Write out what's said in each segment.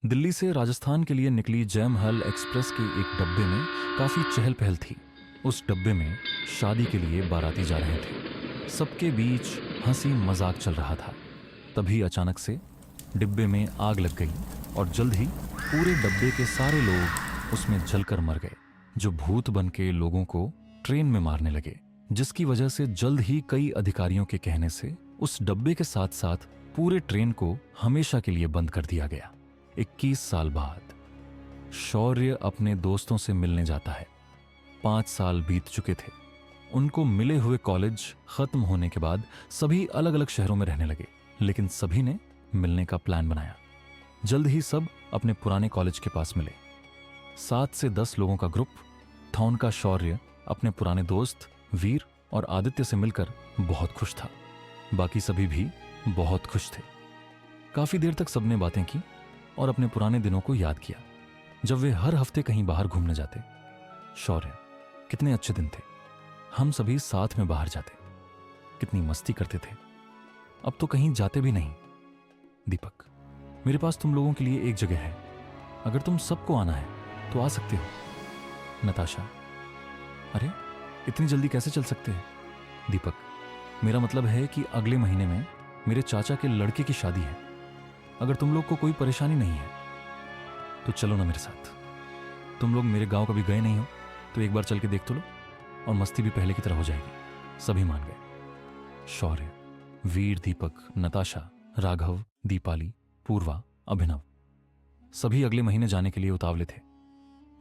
दिल्ली से राजस्थान के लिए निकली जयमहल एक्सप्रेस के एक डब्बे में काफी चहल पहल थी। उस डब्बे में शादी के लिए बाराती जा रहे थे। सबके बीच हंसी मजाक चल रहा था। तभी अचानक से डिब्बे में आग लग गई और जल्द ही पूरे डब्बे के सारे लोग उसमें जलकर मर गए, जो भूत बन के लोगों को ट्रेन में मारने लगे, जिसकी वजह से जल्द ही कई अधिकारियों के कहने से उस डब्बे के साथ साथ पूरे ट्रेन को हमेशा के लिए बंद कर दिया गया। 21 साल बाद शौर्य अपने दोस्तों से मिलने जाता है। 5 साल बीत चुके थे। उनको मिले हुए कॉलेज खत्म होने के बाद सभी अलग अलग शहरों में रहने लगे, लेकिन सभी ने मिलने का प्लान बनाया। जल्द ही सब अपने पुराने कॉलेज के पास मिले। 7 से 10 लोगों का ग्रुप था। उनका शौर्य अपने पुराने दोस्त वीर और आदित्य से मिलकर बहुत खुश था। बाकी सभी भी बहुत खुश थे। काफी देर तक सबने बातें की और अपने पुराने दिनों को याद किया, जब वे हर हफ्ते कहीं बाहर घूमने जाते। शौर्य, कितने अच्छे दिन थे। हम सभी साथ में बाहर जाते, कितनी मस्ती करते थे। अब तो कहीं जाते भी नहीं। दीपक, मेरे पास तुम लोगों के लिए एक जगह है। अगर तुम सबको आना है तो आ सकते हो। नताशा, अरे इतनी जल्दी कैसे चल सकते हैं? दीपक, मेरा मतलब है कि अगले महीने में मेरे चाचा के लड़के की शादी है। अगर तुम लोग को कोई परेशानी नहीं है तो चलो ना मेरे साथ। तुम लोग मेरे गांव कभी गए नहीं हो तो एक बार चल के देख तो लो, और मस्ती भी पहले की तरह हो जाएगी। सभी मान गए। शौर्य, वीर, दीपक, नताशा, राघव, दीपाली, पूर्वा, अभिनव सभी अगले महीने जाने के लिए उतावले थे।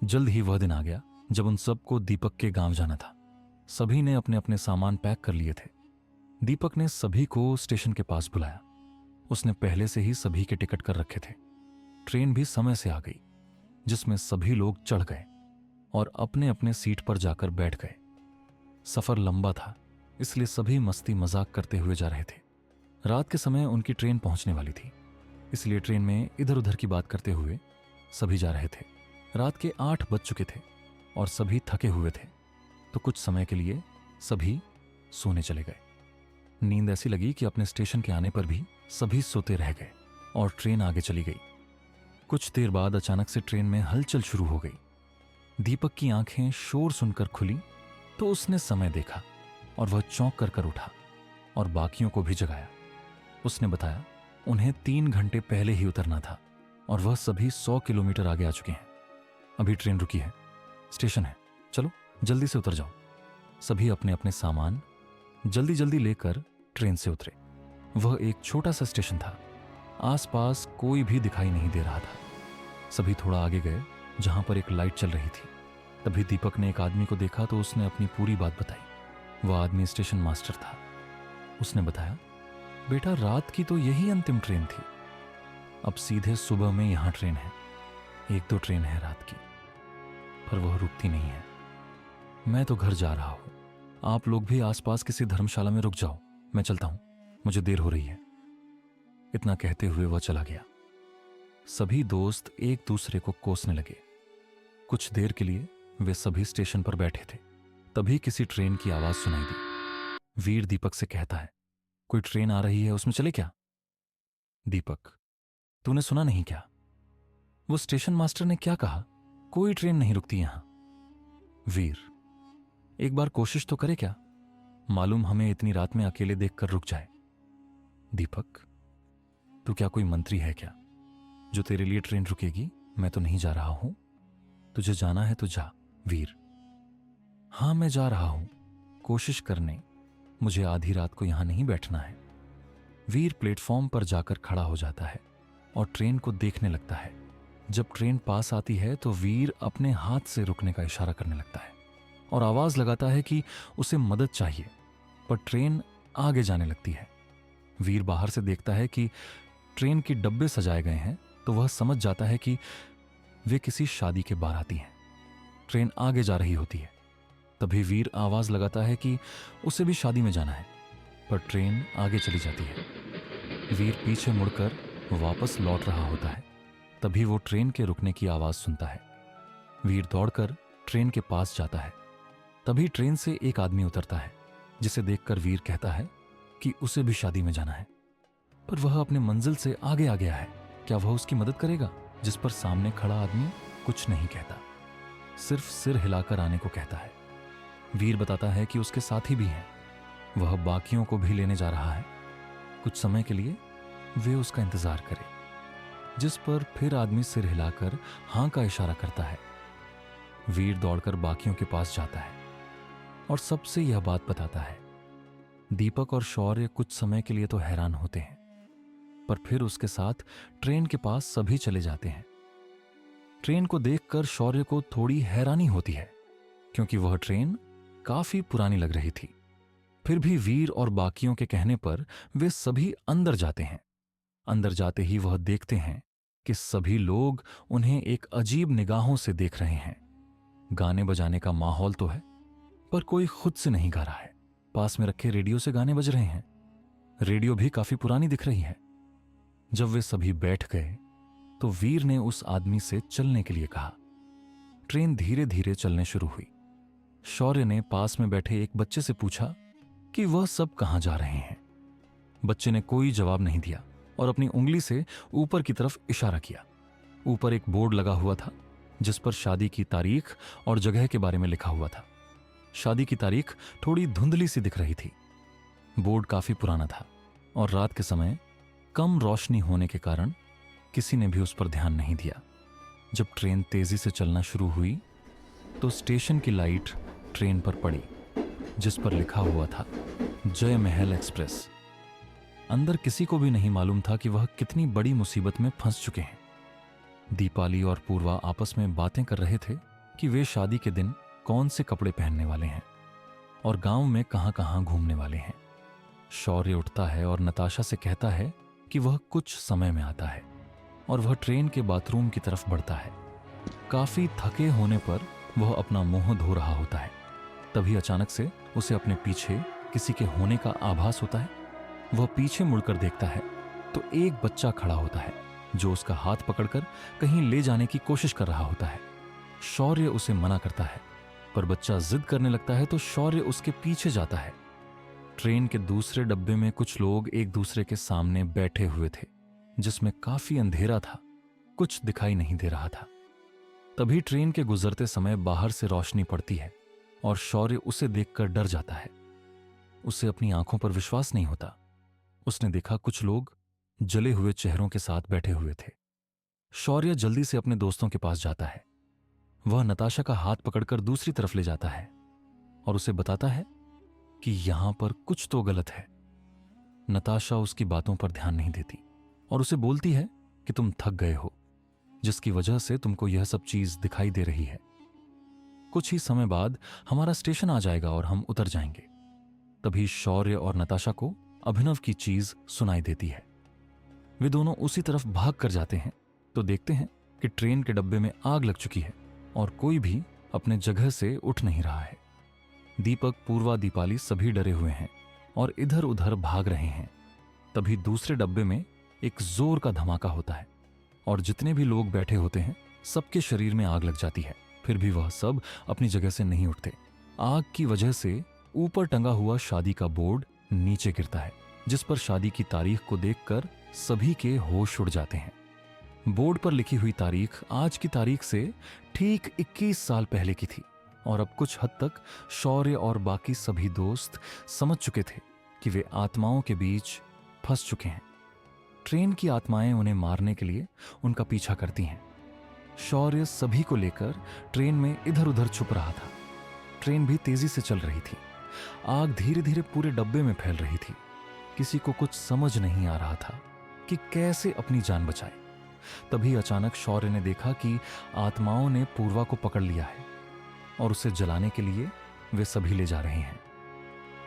जल्द ही वह दिन आ गया जब उन सबको दीपक के गांव जाना था। सभी ने अपने अपने सामान पैक कर लिए थे। दीपक ने सभी को स्टेशन के पास बुलाया। उसने पहले से ही सभी के टिकट कर रखे थे। ट्रेन भी समय से आ गई, जिसमें सभी लोग चढ़ गए और अपने अपने सीट पर जाकर बैठ गए। सफर लंबा था, इसलिए सभी मस्ती मजाक करते हुए जा रहे थे। रात के समय उनकी ट्रेन पहुंचने वाली थी, इसलिए ट्रेन में इधर उधर की बात करते हुए सभी जा रहे थे। रात के 8 बज चुके थे और सभी थके हुए थे, तो कुछ समय के लिए सभी सोने चले गए। नींद ऐसी लगी कि अपने स्टेशन के आने पर भी सभी सोते रह गए और ट्रेन आगे चली गई। कुछ देर बाद अचानक से ट्रेन में हलचल शुरू हो गई। दीपक की आंखें शोर सुनकर खुली तो उसने समय देखा और वह चौंक कर उठा और बाकियों को भी जगाया। उसने बताया उन्हें 3 घंटे पहले ही उतरना था और वह सभी 100 किलोमीटर आगे आ चुके हैं। अभी ट्रेन रुकी है, स्टेशन है, चलो जल्दी से उतर जाओ। सभी अपने अपने सामान जल्दी जल्दी लेकर ट्रेन से उतरे। वह एक छोटा सा स्टेशन था। आसपास कोई भी दिखाई नहीं दे रहा था। सभी थोड़ा आगे गए जहां पर एक लाइट चल रही थी। तभी दीपक ने एक आदमी को देखा तो उसने अपनी पूरी बात बताई। वह आदमी स्टेशन मास्टर था। उसने बताया, बेटा रात की तो यही अंतिम ट्रेन थी। अब सीधे सुबह में यहां ट्रेन है। 1-2 ट्रेन है रात की, पर वह रुकती नहीं है। मैं तो घर जा रहा हूं। आप लोग भी आसपास किसी धर्मशाला में रुक जाओ, मैं चलता हूं, मुझे देर हो रही है। इतना कहते हुए वह चला गया। सभी दोस्त एक दूसरे को कोसने लगे। कुछ देर के लिए वे सभी स्टेशन पर बैठे थे। तभी किसी ट्रेन की आवाज सुनाई दी। वीर दीपक से कहता है, कोई ट्रेन आ रही है, उसमें चले क्या? दीपक, तूने सुना नहीं क्या? वो स्टेशन मास्टर ने क्या कहा? कोई ट्रेन नहीं रुकती यहां। वीर, एक बार कोशिश तो करे क्या? मालूम हमें इतनी रात में अकेले देखकर रुक जाए। दीपक, तू क्या कोई मंत्री है क्या जो तेरे लिए ट्रेन रुकेगी? मैं तो नहीं जा रहा हूं। तुझे जाना है तो जा। वीर, हां मैं जा रहा हूं, कोशिश करने। मुझे आधी रात को यहां नहीं बैठना है। वीर प्लेटफॉर्म पर जाकर खड़ा हो जाता है और ट्रेन को देखने लगता है। जब ट्रेन पास आती है तो वीर अपने हाथ से रुकने का इशारा करने लगता है और आवाज लगाता है कि उसे मदद चाहिए, पर ट्रेन आगे जाने लगती है। वीर बाहर से देखता है कि ट्रेन के डब्बे सजाए गए हैं तो वह समझ जाता है कि वे किसी शादी के बाराती हैं। ट्रेन आगे जा रही होती है। तभी वीर आवाज लगाता है कि उसे भी शादी में जाना है, पर ट्रेन आगे चली जाती है। वीर पीछे मुड़कर वापस लौट रहा होता है। तभी वो ट्रेन के रुकने की आवाज सुनता है। वीर दौड़कर ट्रेन के पास जाता है। तभी ट्रेन से एक आदमी उतरता है, जिसे देखकर वीर कहता है कि उसे भी शादी में जाना है, पर वह अपने मंजिल से आगे आ गया है। क्या वह उसकी मदद करेगा? जिस पर सामने खड़ा आदमी कुछ नहीं कहता, सिर्फ सिर हिलाकर आने को कहता है। वीर बताता है कि उसके साथी भी हैं, वह बाकियों को भी लेने जा रहा है। कुछ समय के लिए वे उसका इंतजार करें, जिस पर फिर आदमी सिर हिलाकर हां का इशारा करता है। वीर दौड़कर बाकियों के पास जाता है और सबसे यह बात बताता है। दीपक और शौर्य कुछ समय के लिए तो हैरान होते हैं, पर फिर उसके साथ ट्रेन के पास सभी चले जाते हैं। ट्रेन को देखकर शौर्य को थोड़ी हैरानी होती है, क्योंकि वह ट्रेन काफी पुरानी लग रही थी। फिर भी वीर और बाकियों के कहने पर वे सभी अंदर जाते हैं। अंदर जाते ही वह देखते हैं कि सभी लोग उन्हें एक अजीब निगाहों से देख रहे हैं। गाने बजाने का माहौल तो है, पर कोई खुद से नहीं गा रहा है। पास में रखे रेडियो से गाने बज रहे हैं। रेडियो भी काफी पुरानी दिख रही है। जब वे सभी बैठ गए तो वीर ने उस आदमी से चलने के लिए कहा। ट्रेन धीरे धीरे चलने शुरू हुई। शौर्य ने पास में बैठे एक बच्चे से पूछा कि वह सब कहां जा रहे हैं। बच्चे ने कोई जवाब नहीं दिया और अपनी उंगली से ऊपर की तरफ इशारा किया। ऊपर एक बोर्ड लगा हुआ था, जिस पर शादी की तारीख और जगह के बारे में लिखा हुआ था। शादी की तारीख थोड़ी धुंधली सी दिख रही थी। बोर्ड काफी पुराना था और रात के समय कम रोशनी होने के कारण किसी ने भी उस पर ध्यान नहीं दिया। जब ट्रेन तेजी से चलना शुरू हुई तो स्टेशन की लाइट ट्रेन पर पड़ी, जिस पर लिखा हुआ था जय महल एक्सप्रेस। अंदर किसी को भी नहीं मालूम था कि वह कितनी बड़ी मुसीबत में फंस चुके हैं। दीपाली और पूर्वा आपस में बातें कर रहे थे कि वे शादी के दिन कौन से कपड़े पहनने वाले हैं और गांव में कहां कहां घूमने वाले हैं। शौर्य उठता है और नताशा से कहता है कि वह कुछ समय में आता है, और वह ट्रेन के बाथरूम की तरफ बढ़ता है। काफी थके होने पर वह अपना मुंह धो रहा होता है। तभी अचानक से उसे अपने पीछे किसी के होने का आभास होता है। वह पीछे मुड़कर देखता है तो एक बच्चा खड़ा होता है, जो उसका हाथ पकड़कर कहीं ले जाने की कोशिश कर रहा होता है। शौर्य उसे मना करता है, पर बच्चा जिद करने लगता है तो शौर्य उसके पीछे जाता है। ट्रेन के दूसरे डब्बे में कुछ लोग एक दूसरे के सामने बैठे हुए थे, जिसमें काफी अंधेरा था, कुछ दिखाई नहीं दे रहा था। तभी ट्रेन के गुजरते समय बाहर से रोशनी पड़ती है और शौर्य उसे देखकर डर जाता है। उसे अपनी आंखों पर विश्वास नहीं होता। उसने देखा कुछ लोग जले हुए चेहरों के साथ बैठे हुए थे। शौर्य जल्दी से अपने दोस्तों के पास जाता है। वह नताशा का हाथ पकड़कर दूसरी तरफ ले जाता है और उसे बताता है कि यहां पर कुछ तो गलत है। नताशा उसकी बातों पर ध्यान नहीं देती और उसे बोलती है कि तुम थक गए हो, जिसकी वजह से तुमको यह सब चीज दिखाई दे रही है। कुछ ही समय बाद हमारा स्टेशन आ जाएगा और हम उतर जाएंगे। तभी शौर्य और नताशा को अभिनव की चीज सुनाई देती है। वे दोनों उसी तरफ भाग कर जाते हैं तो देखते हैं कि ट्रेन के डब्बे में आग लग चुकी है और कोई भी अपने जगह से उठ नहीं रहा है। दीपक, पूर्वा, दीपाली सभी डरे हुए हैं और इधर उधर भाग रहे हैं। तभी दूसरे डब्बे में एक जोर का धमाका होता है और जितने भी लोग बैठे होते हैं सबके शरीर में आग लग जाती है। फिर भी वह सब अपनी जगह से नहीं उठते। आग की वजह से ऊपर टंगा हुआ शादी का बोर्ड नीचे गिरता है, जिस पर शादी की तारीख को देखकर सभी के होश उड़ जाते हैं। बोर्ड पर लिखी हुई तारीख आज की तारीख से ठीक 21 साल पहले की थी और अब कुछ हद तक शौर्य और बाकी सभी दोस्त समझ चुके थे कि वे आत्माओं के बीच फंस चुके हैं। ट्रेन की आत्माएं उन्हें मारने के लिए उनका पीछा करती हैं। शौर्य सभी को लेकर ट्रेन में इधर उधर छुप रहा था। ट्रेन भी तेजी से चल रही थी। आग धीरे धीरे पूरे डब्बे में फैल रही थी। किसी को कुछ समझ नहीं आ रहा था कि कैसे अपनी जान बचाए। तभी अचानक शौर्य ने देखा कि आत्माओं ने पूर्वा को पकड़ लिया है और उसे जलाने के लिए वे सभी ले जा रहे हैं।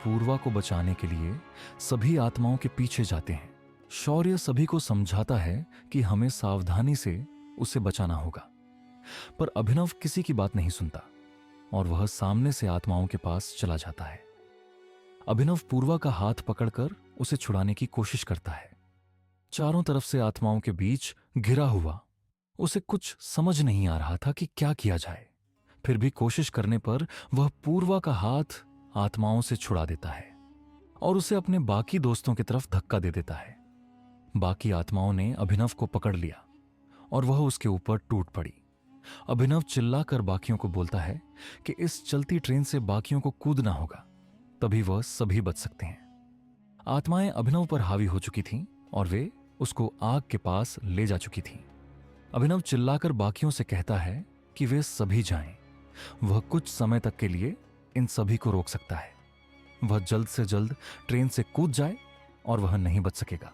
पूर्वा को बचाने के लिए सभी आत्माओं के पीछे जाते हैं। शौर्य सभी को समझाता है कि हमें सावधानी से उसे बचाना होगा, पर अभिनव किसी की बात नहीं सुनता और वह सामने से आत्माओं के पास चला जाता है। अभिनव पूर्वा का हाथ पकड़कर उसे छुड़ाने की कोशिश करता है। चारों तरफ से आत्माओं के बीच घिरा हुआ उसे कुछ समझ नहीं आ रहा था कि क्या किया जाए। फिर भी कोशिश करने पर वह पूर्वा का हाथ आत्माओं से छुड़ा देता है और उसे अपने बाकी दोस्तों की तरफ धक्का दे देता है। बाकी आत्माओं ने अभिनव को पकड़ लिया और वह उसके ऊपर टूट पड़ी। अभिनव चिल्लाकर बाकियों को बोलता है कि इस चलती ट्रेन से बाकियों को कूदना होगा, तभी वह सभी बच सकते हैं। आत्माएं अभिनव पर हावी हो चुकी थीं और वे उसको आग के पास ले जा चुकी थीं। अभिनव चिल्लाकर बाकियों से कहता है कि वे सभी जाएं। वह कुछ समय तक के लिए इन सभी को रोक सकता है। वह जल्द से जल्द ट्रेन से कूद जाए और वह नहीं बच सकेगा।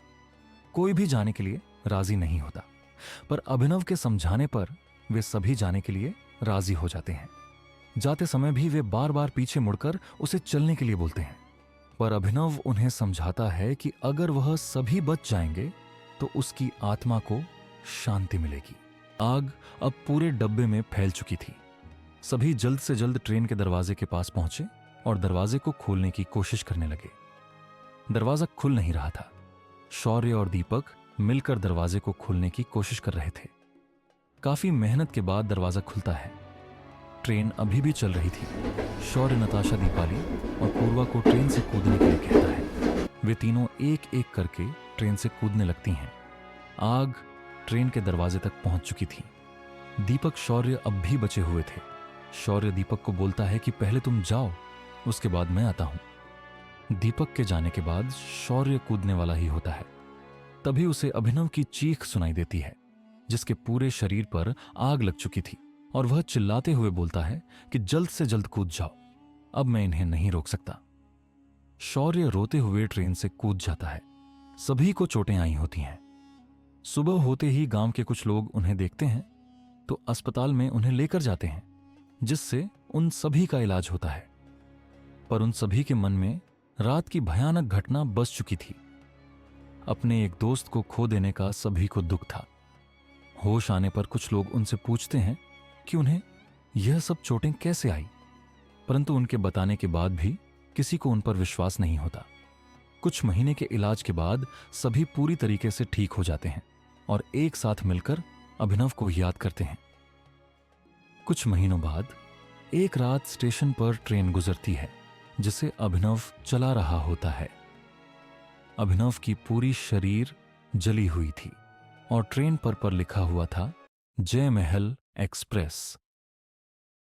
कोई भी जाने के लिए राजी नहीं होता, पर अभिनव के समझाने पर वे सभी जाने के लिए राजी हो जाते हैं। जाते समय भी वे बार बार पीछे मुड़कर उसे चलने के लिए बोलते हैं, पर अभिनव उन्हें समझाता है कि अगर वह सभी बच जाएंगे तो उसकी आत्मा को शांति मिलेगी। आग अब पूरे डब्बे में फैल चुकी थी। सभी जल्द से जल्द ट्रेन के दरवाजे के पास पहुंचे और दरवाजे को खोलने की कोशिश करने लगे। दरवाजा खुल नहीं रहा था। शौर्य और दीपक मिलकर दरवाजे को खोलने की कोशिश कर रहे थे। काफी मेहनत के बाद दरवाजा खुलता है। ट्रेन अभी भी चल रही थी। शौर्य नताशा, दीपाली और पूर्वा को ट्रेन से कूदने के लिए कहता है। वे तीनों एक एक करके ट्रेन से कूदने लगती हैं। आग ट्रेन के दरवाजे तक पहुंच चुकी थी। दीपक शौर्य अब भी बचे हुए थे। शौर्य दीपक को बोलता है कि पहले तुम जाओ, उसके बाद मैं आता हूं। दीपक के जाने के बाद शौर्य कूदने वाला ही होता है। तभी उसे अभिनव की चीख सुनाई देती है, जिसके पूरे शरीर पर आग लग चुकी थी, और वह चिल्लाते हुए बोलता है कि जल्द से जल्द कूद जाओ, अब मैं इन्हें नहीं रोक सकता। शौर्य रोते हुए ट्रेन से कूद जाता है। सभी को चोटें आई होती हैं। सुबह होते ही गांव के कुछ लोग उन्हें देखते हैं तो अस्पताल में उन्हें लेकर जाते हैं, जिससे उन सभी का इलाज होता है। पर उन सभी के मन में रात की भयानक घटना बस चुकी थी। अपने एक दोस्त को खो देने का सभी को दुख था। होश आने पर कुछ लोग उनसे पूछते हैं कि उन्हें यह सब चोटें कैसे आई, परंतु उनके बताने के बाद भी किसी को उन पर विश्वास नहीं होता। कुछ महीने के इलाज के बाद सभी पूरी तरीके से ठीक हो जाते हैं और एक साथ मिलकर अभिनव को याद करते हैं। कुछ महीनों बाद एक रात स्टेशन पर ट्रेन गुजरती है, जिसे अभिनव चला रहा होता है। अभिनव की पूरी शरीर जली हुई थी और ट्रेन पर लिखा हुआ था जय महल एक्सप्रेस।